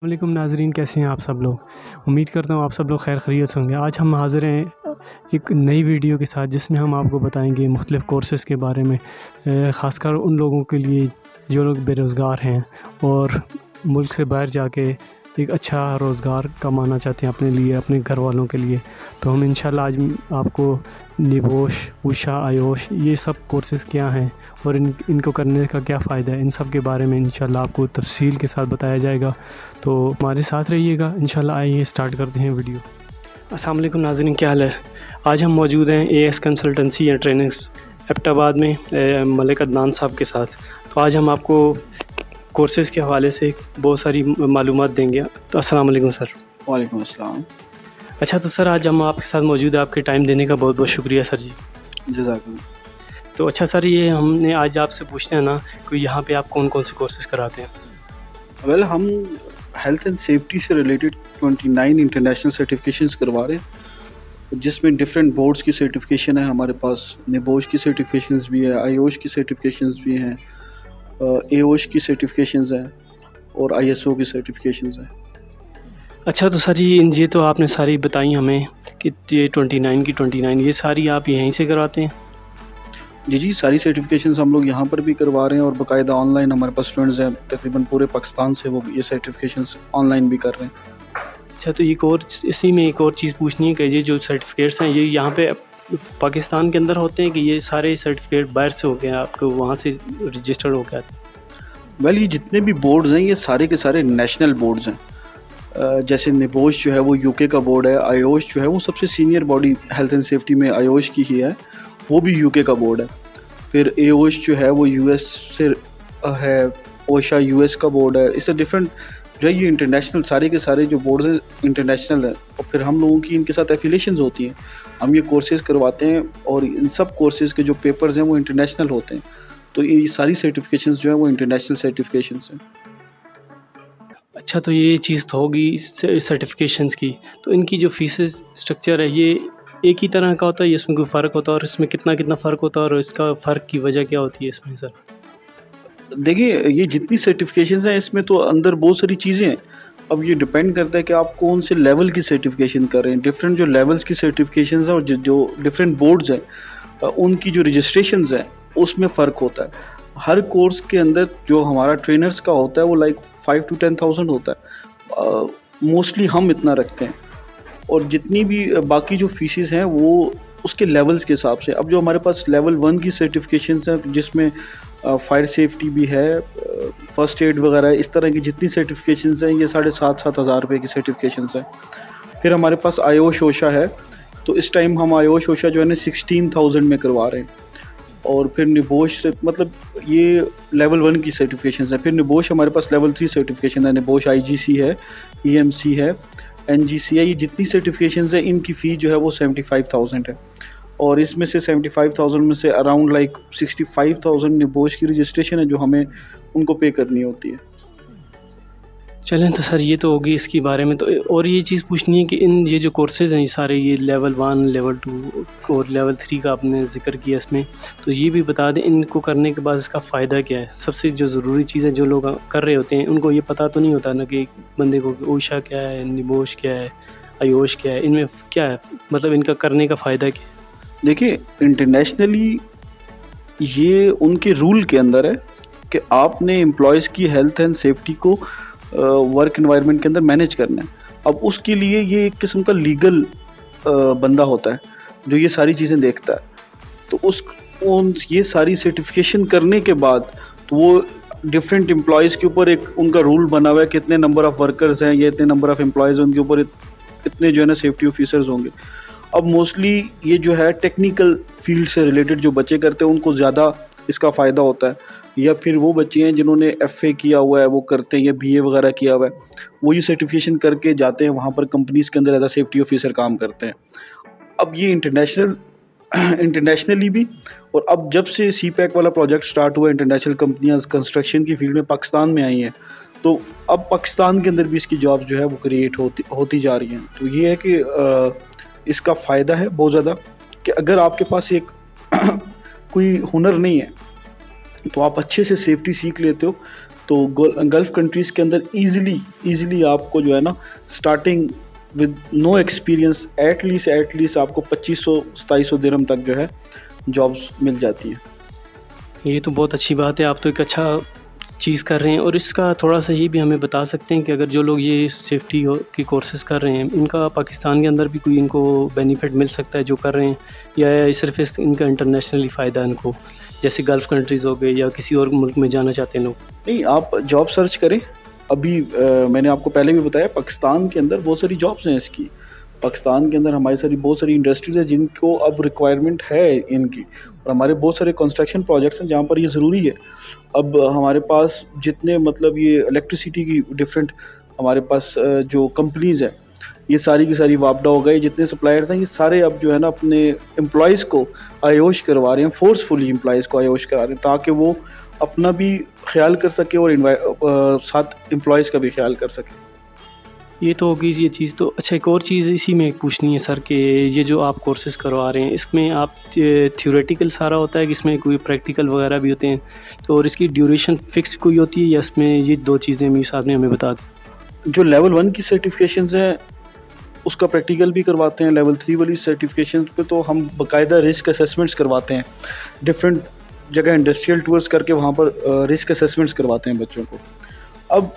वालेकुम नाज़रीन, कैसे हैं आप सब लोग। उम्मीद करता हूँ आप सब लोग खैर खैरियत से होंगे। आज हम हाज़िर हैं एक नई वीडियो के साथ जिसमें हम आपको बताएंगे मुख्तलिफ़ कोर्सेज़ के बारे में, ख़ासकर उन लोगों के लिए जो लोग बेरोज़गार हैं और मुल्क से बाहर जाके एक अच्छा रोज़गार कमाना चाहते हैं अपने लिए, अपने घर वालों के लिए। तो हम इंशाल्लाह आज आपको निबोश, उषा, आयोश ये सब कोर्सेज़ क्या हैं और इनको करने का क्या फ़ायदा है, इन सब के बारे में इंशाल्लाह आपको तफ़सील के साथ बताया जाएगा। तो हमारे साथ रहिएगा इंशाल्लाह। आइए स्टार्ट करते हैं वीडियो। अस्सलाम वालेकुम नाज़रीन, क्या हाल है। आज हम मौजूद हैं as consultancy and trainings Abbottabad में मलिक अदनान साहब के साथ। तो आज हम आपको कोर्सेज़ के हवाले से बहुत सारी मालूमात देंगे। तो अस्सलाम वालेकुम सर। वालेकुम अस्सलाम। अच्छा, तो सर आज हम आपके साथ मौजूद है, आपके टाइम देने का बहुत बहुत शुक्रिया सर जी। जज़ाकल्लाह। तो अच्छा सर, ये हमने आज आपसे पूछना है ना कि यहाँ पे आप कौन कौन से कोर्सेज़ कराते हैं। वेल, हम हेल्थ एंड सेफ्टी से रिलेटेड 29 इंटरनेशनल सर्टिफिकेशंस करवा रहे हैं, जिसमें डिफरेंट बोर्ड्स की सर्टिफिकेशन है हमारे पास। निबोश की सर्टिफिकेशंस भी है, आयोश की सर्टिफिकेशंस भी हैं, एओश की सर्टिफिकेशंस हैं और आईएसओ की सर्टिफिकेशंस हैं। अच्छा, तो सर जी ये तो आपने सारी बताई हमें कि ये 29 की 29 ये सारी आप यहीं से कराते हैं। जी, सारी सर्टिफिकेशंस हम लोग यहाँ पर भी करवा रहे हैं और बाकायदा ऑनलाइन हमारे पास स्टूडेंट्स हैं तकरीबन पूरे पाकिस्तान से, वो ये सर्टिफिकेशंस ऑनलाइन भी कर रहे हैं। अच्छा, तो एक और इसी में एक और चीज़ पूछनी है कि ये जो सर्टिफिकेट्स हैं ये यहाँ पे पाकिस्तान के अंदर होते हैं कि ये सारे सर्टिफिकेट बाहर से होके आपको वहाँ से रजिस्टर्ड होके आते हैं। वेल, ये जितने भी बोर्ड्स हैं ये सारे के सारे नेशनल बोर्ड्स हैं। जैसे निबोश जो है वो यूके का बोर्ड है, आयोश जो है वो सबसे senior body health and safety में आयोश की ही है, वो भी यूके का बोर्ड है। फिर एओश जो है वो यूएस से है, ओशा यूएस का बोर्ड है। इससे डिफरेंट जो है ये इंटरनेशनल सारे के सारे जो बोर्ड हैं इंटरनेशनल है, और फिर हम लोगों की इनके साथ एफिलिएशंस होती हैं। हम ये कोर्सेज़ करवाते हैं और इन सब कोर्सेज़ के जो पेपर्स हैं वो इंटरनेशनल होते हैं। तो ये सारी सर्टिफिकेशंस जो है वो इंटरनेशनल सर्टिफिकेशंस हैं। अच्छा, तो ये चीज़ तो होगी सर्टिफिकेशंस की, तो इनकी जो फीसेस स्ट्रक्चर है ये एक ही तरह का होता है या इसमें कोई फ़र्क होता है, और इसमें कितना कितना फ़र्क होता है और इसका फ़र्क की वजह क्या होती है इसमें सर। देखिए, ये जितनी सर्टिफिकेशंस हैं इसमें तो अंदर बहुत सारी चीज़ें हैं। अब ये डिपेंड करता है कि आप कौन से लेवल की सर्टिफिकेशन कर रहे हैं। डिफरेंट जो लेवल्स की सर्टिफिकेशंस हैं और जो डिफरेंट बोर्ड्स हैं उनकी जो रजिस्ट्रेशंस हैं उसमें फ़र्क होता है। हर कोर्स के अंदर जो हमारा ट्रेनर्स का होता है वो लाइक 5 to 10,000 होता है। मोस्टली हम इतना रखते हैं, और जितनी भी बाकी जो फीसेस हैं वो उसके लेवल्स के हिसाब से। अब जो हमारे पास लेवल 1 की सर्टिफिकेशंस हैं जिसमें फायर सेफ्टी भी है, फर्स्ट एड वगैरह, इस तरह की जितनी सर्टिफिकेशंस हैं ये 7,500 हज़ार रुपये की सर्टिफिकेशंस हैं। फिर हमारे पास आयोश ओशा है, तो इस टाइम हम आयोश ओशा जो है ना 16,000 में करवा रहे हैं। और फिर निबोश से मतलब ये लेवल 1 की सर्टिफिकेशंस है। फिर निबोश हमारे पास लेवल 3 सर्टिफिकेशन है, निबोश आईजीसी है, ईएमसी है, एनजीसी है। ये जितनी सर्टिफिकेशंस है इनकी फ़ी जो है वो 75,000 है, और इसमें से 75,000 में से अराउंड लाइक 65,000 निबोश की रजिस्ट्रेशन है जो हमें उनको पे करनी होती है। चलें, तो सर ये तो होगी इसके बारे में। तो और ये चीज़ पूछनी है कि इन ये जो कोर्सेज़ हैं ये सारे, ये लेवल 1, लेवल 2 और लेवल 3 का आपने ज़िक्र किया इसमें, तो ये भी बता दें इनको करने के बाद इसका फ़ायदा क्या है। सबसे जो ज़रूरी चीज़ है, जो लोग कर रहे होते हैं उनको ये पता तो नहीं होता ना कि बंदे को ओशा क्या है, निबोश क्या है, आयोश क्या है, इनमें क्या है, मतलब इनका करने का फ़ायदा क्या है। देखिए, इंटरनेशनली ये उनके रूल के अंदर है कि आपने एम्प्लॉयज़ की हेल्थ एंड सेफ्टी को वर्क एनवायरनमेंट के अंदर मैनेज करना है। अब उसके लिए ये एक किस्म का लीगल बंदा होता है जो ये सारी चीज़ें देखता है। तो ये सारी सर्टिफिकेशन करने के बाद तो वो डिफरेंट एम्प्लॉयज़ के ऊपर एक उनका रूल बना हुआ है कि इतने नंबर ऑफ़ वर्कर्स हैं या इतने नंबर ऑफ़ एम्प्लॉयज़ हैं, उनके ऊपर इतने जो है ना सेफ्टी ऑफिसर्स होंगे। अब मोस्टली ये जो है टेक्निकल फील्ड से रिलेटेड जो बच्चे करते हैं उनको ज़्यादा इसका फ़ायदा होता है, या फिर वो बच्चे हैं जिन्होंने एफए किया हुआ है वो करते हैं, या बीए वगैरह किया हुआ है, वो ये सर्टिफिकेशन करके जाते हैं वहाँ पर कंपनीज़ के अंदर एज अ सेफ्टी ऑफिसर काम करते हैं। अब ये इंटरनेशनली भी, और अब जब से सीपैक वाला प्रोजेक्ट स्टार्ट हुआ, इंटरनेशनल कंपनियाँ कंस्ट्रक्शन की फील्ड में पाकिस्तान में आई हैं, तो अब पाकिस्तान के अंदर भी इसकी जॉब जो है वो क्रिएट होती जा रही हैं। तो ये है कि इसका फ़ायदा है बहुत ज़्यादा कि अगर आपके पास एक कोई हुनर नहीं है तो आप अच्छे से सेफ्टी सीख लेते हो, तो गल्फ़ कंट्रीज़ के अंदर ईज़िली आपको जो है ना starting with no experience at least आपको 2500-2700 दिरहम तक जो है जॉब्स मिल जाती हैं। ये तो बहुत अच्छी बात है, आप तो एक अच्छा चीज़ कर रहे हैं। और इसका थोड़ा सा ये भी हमें बता सकते हैं कि अगर जो लोग ये सेफ्टी की कोर्सेज़ कर रहे हैं, इनका पाकिस्तान के अंदर भी कोई इनको बेनिफिट मिल सकता है जो कर रहे हैं, या सिर्फ इनका इंटरनेशनली फ़ायदा इनको, जैसे गल्फ़ कंट्रीज़ हो गए या किसी और मुल्क में जाना चाहते हैं लोग? नहीं, आप जॉब सर्च करें। अभी मैंने आपको पहले भी बताया पाकिस्तान के अंदर बहुत सारी जॉब्स हैं इसकी। पाकिस्तान के अंदर हमारी बहुत सारी इंडस्ट्रीज़ हैं जिनको अब रिक्वायरमेंट है इनकी, और हमारे बहुत सारे कंस्ट्रक्शन प्रोजेक्ट्स हैं जहाँ पर ये ज़रूरी है। अब हमारे पास जितने मतलब ये इलेक्ट्रिसिटी की डिफरेंट हमारे पास जो कंपनीज़ हैं, ये सारी की सारी वापडा हो गए, जितने सप्लायर्स हैं ये सारे अब जो है ना अपने एम्प्लॉयज़ को आयोश करवा रहे हैं, फोर्सफुली एम्प्लॉयज़ को आयोश करा रहे हैं ताकि वो अपना भी ख्याल कर सके और साथ एम्प्लॉयज़ का भी ख्याल कर सके। ये तो होगी ये चीज़ तो। अच्छा, एक और चीज़ इसी में पूछनी है सर कि ये जो आप कोर्सेज़ करवा रहे हैं, इसमें आप थ्योरेटिकल सारा होता है कि इसमें कोई प्रैक्टिकल वगैरह भी होते हैं? तो और इसकी ड्यूरेशन फ़िक्स कोई होती है या इसमें ये 2 चीज़ें भी साथ में हमें बता दें? जो लेवल 1 की सर्टिफिकेशंस हैं उसका प्रैक्टिकल भी करवाते हैं। लेवल 3 वाली सर्टिफिकेशंस पे तो हम बाकायदा रिस्क असेसमेंट्स करवाते हैं, डिफरेंट जगह इंडस्ट्रियल टूर्स करके वहाँ पर रिस्क असेसमेंट्स करवाते हैं बच्चों को। अब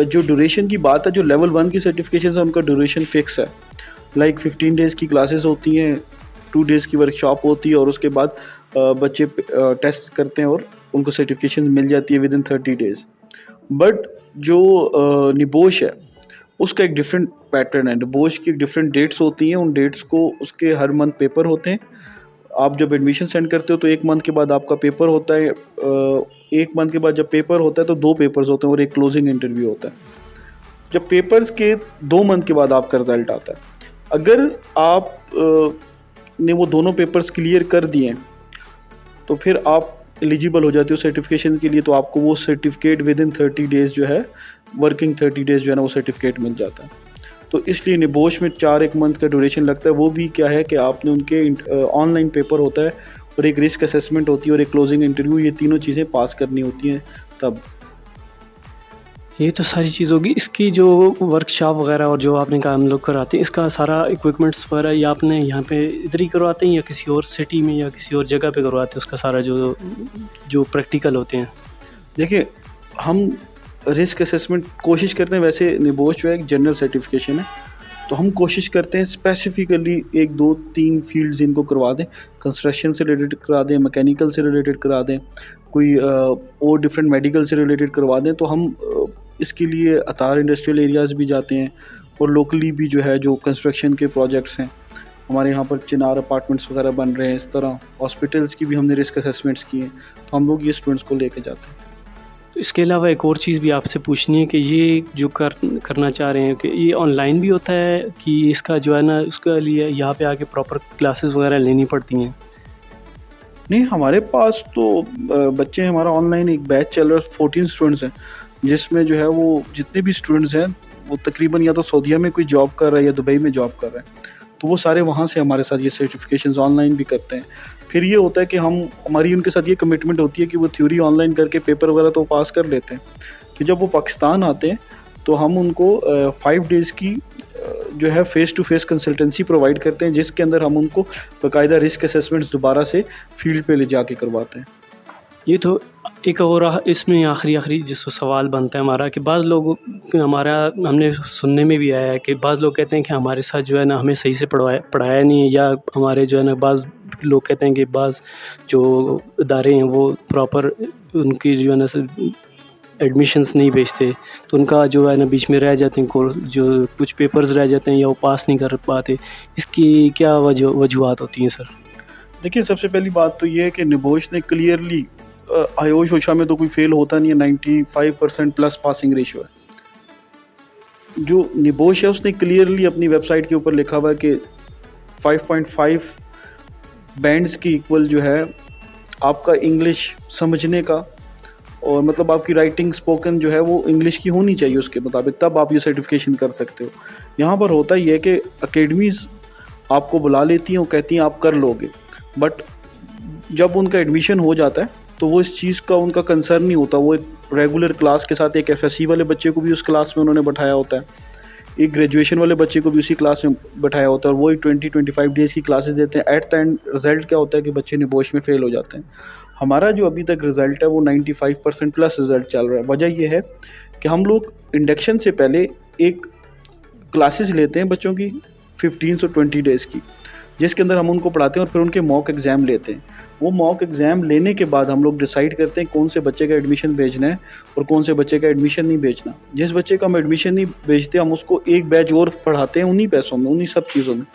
जो ड्यूरेशन की बात है, जो लेवल 1 की सर्टिफिकेशंस है उनका ड्यूरेशन फ़िक्स है। लाइक 15 डेज़ की क्लासेस होती हैं, 2 डेज़ की वर्कशॉप होती है और उसके बाद बच्चे टेस्ट करते हैं और उनको सर्टिफिकेशन मिल जाती है विदिन 30 डेज़। बट जो निबोश है उसका एक डिफरेंट पैटर्न है। निबोश की डिफरेंट डेट्स होती हैं, उन डेट्स को उसके हर मंथ पेपर होते हैं। आप जब एडमिशन सेंड करते हो तो 1 मंथ के बाद आपका पेपर होता है। 1 मंथ के बाद जब पेपर होता है तो 2 पेपर्स होते हैं और एक क्लोजिंग इंटरव्यू होता है। जब पेपर्स के 2 मंथ के बाद आपका रिज़ल्ट आता है, अगर आप ने वो दोनों पेपर्स क्लियर कर दिए हैं तो फिर आप एलिजिबल हो जाते हो सर्टिफिकेशन के लिए। तो आपको वो सर्टिफिकेट विदिन 30 डेज़ जो है, वर्किंग 30 डेज़ जो है ना, वो सर्टिफिकेट मिल जाता है। तो इसलिए निबोश में 4-1 मंथ का ड्यूरेशन लगता है। वो भी क्या है कि आपने उनके ऑनलाइन पेपर होता है और एक रिस्क असेसमेंट होती है और एक क्लोजिंग इंटरव्यू, ये तीनों चीज़ें पास करनी होती हैं तब। ये तो सारी चीज़ होगी। इसकी जो वर्कशॉप वगैरह और जो आपने कहा हम लोग कराते हैं, इसका सारा इक्विपमेंट्स वगैरह या आपने यहाँ पे इधर ही करवाते हैं या किसी और सिटी में या किसी और जगह पे करवाते हैं उसका सारा जो प्रैक्टिकल होते हैं? देखिए, हम रिस्क असेसमेंट कोशिश करते हैं। वैसे निबोश जो है एक जनरल सर्टिफिकेशन है, तो हम कोशिश करते हैं स्पेसिफिकली 1, 2, 3 फील्ड्स इनको करवा दें। कंस्ट्रक्शन से रिलेटेड करा दें, मैकेनिकल से रिलेटेड करा दें, कोई और डिफरेंट मेडिकल से रिलेटेड करवा दें। तो हम इसके लिए अतार इंडस्ट्रियल एरियाज़ भी जाते हैं और लोकली भी जो है जो कंस्ट्रक्शन के प्रोजेक्ट्स हैं, हमारे यहाँ पर चिनार अपार्टमेंट्स वगैरह बन रहे हैं, इस तरह हॉस्पिटल्स की भी हमने रिस्क असेसमेंट्स किए हैं, तो हम लोग ये स्टूडेंट्स को लेके जाते हैं। तो इसके अलावा एक और चीज़ भी आपसे पूछनी है कि ये जो करना चाह रहे हैं कि ये ऑनलाइन भी होता है कि इसका जो है ना उसके लिए यहाँ पे आके प्रॉपर क्लासेस वगैरह लेनी पड़ती हैं? नहीं, हमारे पास तो बच्चे हैं, हमारा ऑनलाइन एक बैच चल रहा है, 14 स्टूडेंट्स हैं, जिसमें जो है वो जितने भी स्टूडेंट्स हैं वो तकरीबन या तो सऊदीया में कोई जॉब कर रहा है या दुबई में जॉब कर रहे हैं, तो वो सारे वहाँ से हमारे साथ ये सर्टिफिकेशंस ऑनलाइन भी करते हैं। फिर ये होता है कि हमारी उनके साथ ये कमिटमेंट होती है कि वो थ्योरी ऑनलाइन करके पेपर वगैरह तो पास कर लेते हैं, कि जब वो पाकिस्तान आते हैं तो हम उनको 5 डेज़ की जो है face to face consultancy provide करते हैं, जिसके अंदर हम उनको बाकायदा रिस्क असेसमेंट्स दोबारा से फील्ड पे ले जाके करवाते हैं। ये तो एक और इसमें आखिरी जिसको सवाल बनता है हमारा कि बाज़ लोगों हमने सुनने में भी आया है कि बाज़ लोग कहते हैं कि हमारे साथ जो है ना हमें सही से पढ़ाया नहीं है, या हमारे जो है ना बाज़ लोग कहते हैं कि बाज़ जो इदारे हैं वो प्रॉपर उनकी जो है ना एडमिशन्स नहीं भेजते, तो उनका जो है ना बीच में रह जाते हैं कोर्स, जो कुछ पेपर्स रह जाते हैं या वो पास नहीं कर पाते। इसकी क्या वजूहत होती हैं सर? देखिए, सबसे पहली बात तो ये है कि निबोश ने क्लियरली आयोश ओशा में तो कोई फेल होता नहीं है, 95% प्लस पासिंग रेशियो है। जो निबोश है उसने क्लियरली अपनी वेबसाइट के ऊपर लिखा हुआ है कि 5.5 बैंड्स की इक्वल जो है आपका इंग्लिश समझने का, और मतलब आपकी राइटिंग स्पोकन जो है वो इंग्लिश की होनी चाहिए उसके मुताबिक, तब आप ये सर्टिफिकेशन कर सकते हो। यहाँ पर होता ही है कि अकेडमीज़ आपको बुला लेती हैं और कहती हैं आप कर लोगे, बट जब उनका एडमिशन हो जाता है तो वो इस चीज़ का उनका कंसर्न नहीं होता। वो एक रेगुलर क्लास के साथ एक एफएससी वाले बच्चे को भी उस क्लास में उन्होंने बैठाया होता है, एक ग्रेजुएशन वाले बच्चे को भी उसी क्लास में बैठाया होता है, और वही 20-25 डेज़ की क्लासेस देते हैं। एट द एंड रिज़ल्ट क्या होता है कि बच्चे निबोश में फ़ेल हो जाते हैं। हमारा जो अभी तक रिज़ल्ट है वो 95% प्लस रिज़ल्ट चल रहा है। वजह ये है कि हम लोग इंडक्शन से पहले एक क्लासेस लेते हैं बच्चों की 15 से 20 डेज़ की, जिसके अंदर हम उनको पढ़ाते हैं और फिर उनके मॉक एग्ज़ाम लेते हैं। वो मॉक एग्ज़ाम लेने के बाद हम लोग डिसाइड करते हैं कौन से बच्चे का एडमिशन भेजना है और कौन से बच्चे का एडमिशन नहीं भेजना। जिस बच्चे का हम एडमिशन नहीं भेजते, हम उसको एक बैच और पढ़ाते हैं उन्हीं पैसों में, उन्हीं सब चीज़ों में।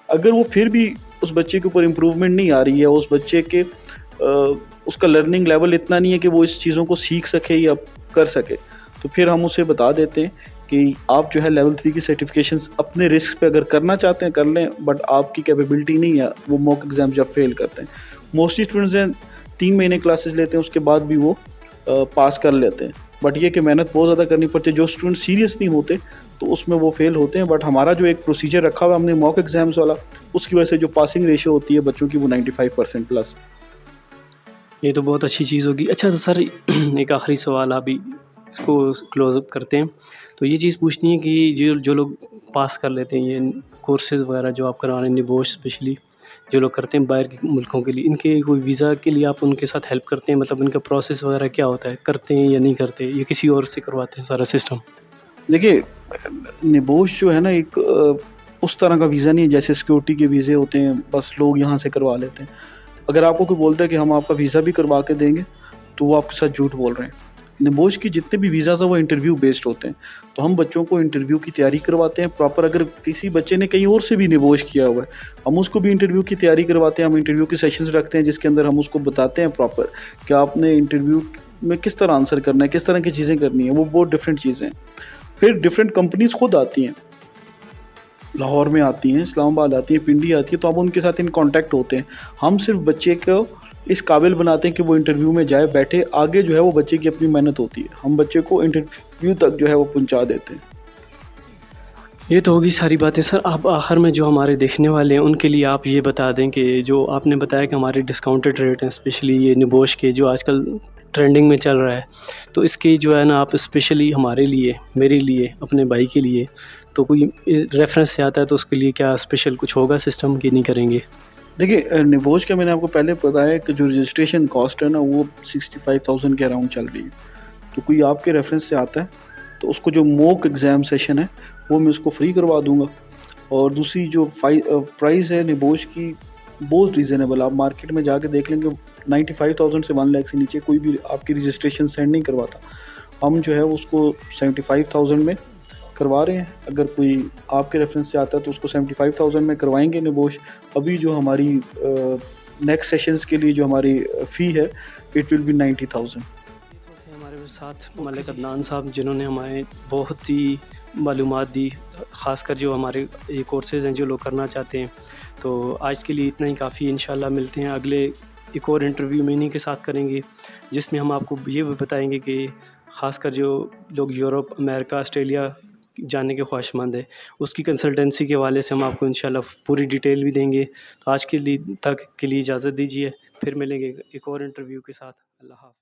अगर वो फिर भी उस बच्चे के ऊपर इम्प्रूवमेंट नहीं आ रही है, उस बच्चे के उसका लर्निंग लेवल इतना नहीं है कि वो इस चीज़ों को सीख सके या कर सके, तो फिर हम उसे बता देते हैं कि आप जो है लेवल 3 की सर्टिफिकेशंस अपने रिस्क पे अगर करना चाहते हैं कर लें, बट आपकी कैपेबिलिटी नहीं है वो मॉक एग्ज़ाम जब फेल करते हैं। मोस्टली स्टूडेंट्स हैं 3 महीने क्लासेस लेते हैं, उसके बाद भी वो पास कर लेते हैं, बट ये कि मेहनत बहुत ज़्यादा करनी पड़ती है। जो स्टूडेंट सीरियस नहीं होते तो उसमें वो फेल होते हैं, बट हमारा जो एक प्रोसीजर रखा हुआ है हमने मॉक एग्ज़ाम्स वाला, उसकी वजह से जो पासिंग रेशियो होती है बच्चों की वो 95% प्लस। ये तो बहुत अच्छी चीज़ होगी। अच्छा तो सर एक आखिरी सवाल अभी इसको क्लोज़ अप करते हैं। तो ये चीज़ पूछनी है कि जो जो लोग पास कर लेते हैं ये कोर्सेज़ वगैरह जो आप करवा रहे हैं, निबोश स्पेशली जो लोग करते हैं बाहर के मुल्कों के लिए, इनके कोई वीज़ा के लिए आप उनके साथ हेल्प करते हैं? मतलब इनका प्रोसेस वगैरह क्या होता है? करते हैं या नहीं करते? या किसी और से करवाते हैं सारा सिस्टम? देखिए, निबोश जो है ना एक उस तरह का वीज़ा नहीं है जैसे सिक्योरिटी के वीज़े होते हैं, बस लोग यहाँ से करवा लेते हैं। अगर आपको कोई बोलता है कि हम आपका वीज़ा भी करवा के देंगे, तो वो आपके साथ झूठ बोल रहे हैं। निबोश की जितने भी वीज़ाज़ हैं वो इंटरव्यू बेस्ड होते हैं, तो हम बच्चों को इंटरव्यू की तैयारी करवाते हैं प्रॉपर। अगर किसी बच्चे ने कहीं और से भी निबोश किया हुआ है, हम उसको भी इंटरव्यू की तैयारी करवाते हैं। हम इंटरव्यू के सेशंस रखते हैं जिसके अंदर हम उसको बताते हैं प्रॉपर कि आपने इंटरव्यू में किस तरह आंसर करना है, किस तरह की चीज़ें करनी है, वो बहुत डिफरेंट चीज़ें हैं। फिर डिफरेंट कंपनीज़ खुद आती हैं, लाहौर में आती हैं, इस्लामाबाद आती हैं, पिंडी आती है, तो हम उनके साथ इन कॉन्टैक्ट होते हैं। हम सिर्फ बच्चे को इस काबिल बनाते हैं कि वो इंटरव्यू में जाए, बैठे, आगे जो है वो बच्चे की अपनी मेहनत होती है। हम बच्चे को इंटरव्यू तक जो है वो पहुंचा देते हैं। ये तो होगी सारी बातें। सर आप आखिर में जो हमारे देखने वाले हैं उनके लिए आप ये बता दें कि जो आपने बताया कि हमारे डिस्काउंटेड रेट हैं स्पेशली ये निबोश के जो आजकल ट्रेंडिंग में चल रहा है, तो इसकी जो है ना आप स्पेशली हमारे लिए, मेरे लिए, अपने भाई के लिए तो कोई रेफरेंस से आता है तो उसके लिए क्या स्पेशल कुछ होगा सिस्टम कि नहीं करेंगे? देखिए, निबोश का मैंने आपको पहले बताया कि जो रजिस्ट्रेशन कॉस्ट है ना वो 65,000 के अराउंड चल रही है। तो कोई आपके रेफरेंस से आता है तो उसको जो मॉक एग्ज़ाम सेशन है वो मैं उसको फ्री करवा दूँगा। और दूसरी जो प्राइस है निबोश की बहुत रीज़नेबल, आप मार्केट में जाके देख लेंगे 95,000 से 1 लाख से नीचे कोई भी आपकी रजिस्ट्रेशन सेंड नहीं करवाता। हम जो है उसको 75,000 में करवा रहे हैं। अगर कोई आपके रेफरेंस से आता है तो उसको 75,000 में करवाएंगे निबोश। अभी जो हमारी नेक्स्ट सेशंस के लिए जो हमारी फ़ी है इट विल बी 90,000। हमारे साथ मलिक अदनान साहब जिन्होंने हमें बहुत ही मालूमात दी, ख़ासकर जो हमारे ये कोर्सेज़ हैं जो लोग करना चाहते हैं। तो आज के लिए इतना ही काफ़ी, इंशाल्लाह मिलते हैं अगले एक और इंटरव्यू में इन्हीं के साथ करेंगे, जिसमें हम आपको ये भी बताएंगे कि ख़ासकर जो लोग यूरोप, अमेरिका, ऑस्ट्रेलिया जाने के ख्वाहिशमंद है, उसकी कंसल्टेंसी के हवाले से हम आपको इंशाल्लाह पूरी डिटेल भी देंगे। तो आज के लिए तक के लिए इजाज़त दीजिए, फिर मिलेंगे एक और इंटरव्यू के साथ। अल्लाह हाफ़िज़।